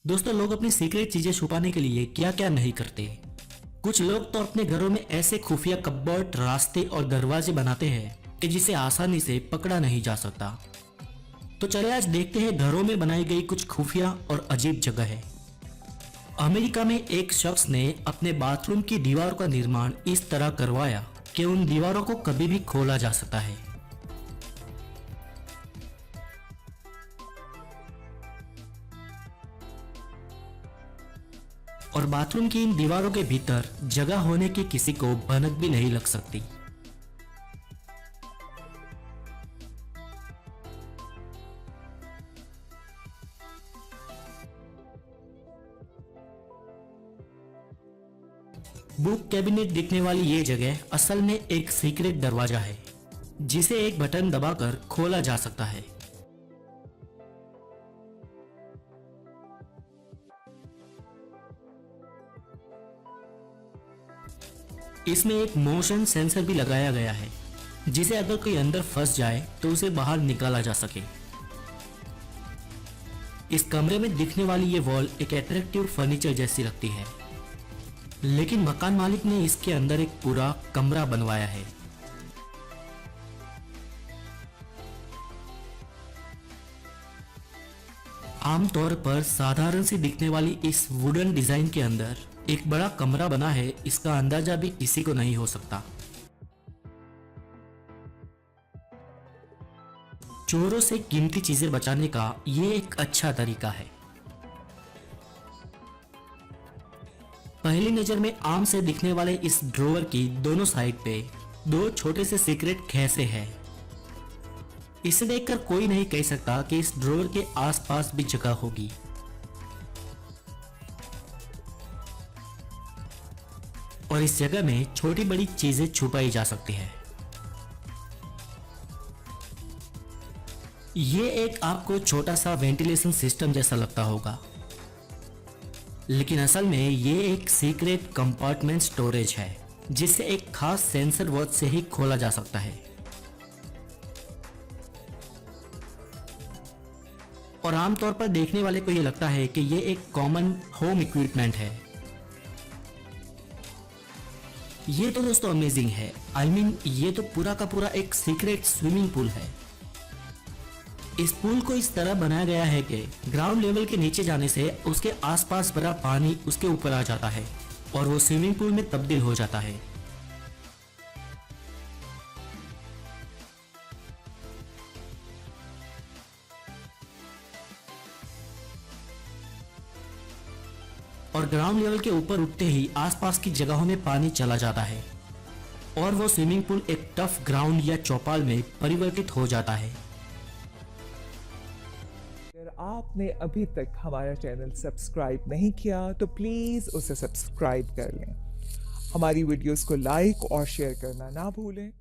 दोस्तों, लोग अपनी सीक्रेट चीजें छुपाने के लिए क्या क्या नहीं करते। कुछ लोग तो अपने घरों में ऐसे खुफिया कपबोर्ड, रास्ते और दरवाजे बनाते हैं कि जिसे आसानी से पकड़ा नहीं जा सकता। तो चले आज देखते हैं घरों में बनाई गई कुछ खुफिया और अजीब जगह है। अमेरिका में एक शख्स ने अपने बाथरूम की दीवार का निर्माण इस तरह करवाया कि उन दीवारों को कभी भी खोला जा सकता है। और बाथरूम की इन दीवारों के भीतर जगह होने की किसी को भनक भी नहीं लग सकती। बुक कैबिनेट दिखने वाली ये जगह असल में एक सीक्रेट दरवाजा है जिसे एक बटन दबाकर खोला जा सकता है। इसमें एक मोशन सेंसर भी लगाया गया है जिसे अगर कोई अंदर फंस जाए तो उसे बाहर निकाला जा सके। इस कमरे में दिखने वाली ये वॉल एक अट्रैक्टिव फर्नीचर जैसी लगती है, लेकिन मकान मालिक ने इसके अंदर एक पूरा कमरा बनवाया है। आमतौर पर साधारण सी दिखने वाली इस वुडन डिजाइन के अंदर एक बड़ा कमरा बना है, इसका अंदाजा भी किसी को नहीं हो सकता। चोरों से कीमती चीजें बचाने का ये एक अच्छा तरीका है। पहली नजर में आम से दिखने वाले इस ड्रॉवर की दोनों साइड पे दो छोटे से सीक्रेट खैसे हैं। इसे देखकर कोई नहीं कह सकता कि इस ड्रॉवर के आसपास भी जगह होगी। और इस जगह में छोटी बड़ी चीजें छुपाई जा सकती है। ये एक आपको छोटा सा वेंटिलेशन सिस्टम जैसा लगता होगा, लेकिन असल में ये एक सीक्रेट कंपार्टमेंट स्टोरेज है जिसे एक खास सेंसर वॉच से ही खोला जा सकता है। और आमतौर पर देखने वाले को ये लगता है कि ये एक कॉमन होम इक्विपमेंट है। ये तो दोस्तों अमेजिंग है। ये तो पूरा का पूरा एक सीक्रेट स्विमिंग पूल है। इस पूल को इस तरह बनाया गया है कि ग्राउंड लेवल के नीचे जाने से उसके आसपास भरा पानी उसके ऊपर आ जाता है और वो स्विमिंग पूल में तब्दील हो जाता है। और ग्राउंड लेवल के ऊपर उठते ही आसपास की जगहों में पानी चला जाता है और वो स्विमिंग पूल एक टफ ग्राउंड या चौपाल में परिवर्तित हो जाता है। अगर आपने अभी तक हमारा चैनल सब्सक्राइब नहीं किया तो प्लीज़ उसे सब्सक्राइब कर लें। हमारी वीडियोस को लाइक और शेयर करना ना भूलें।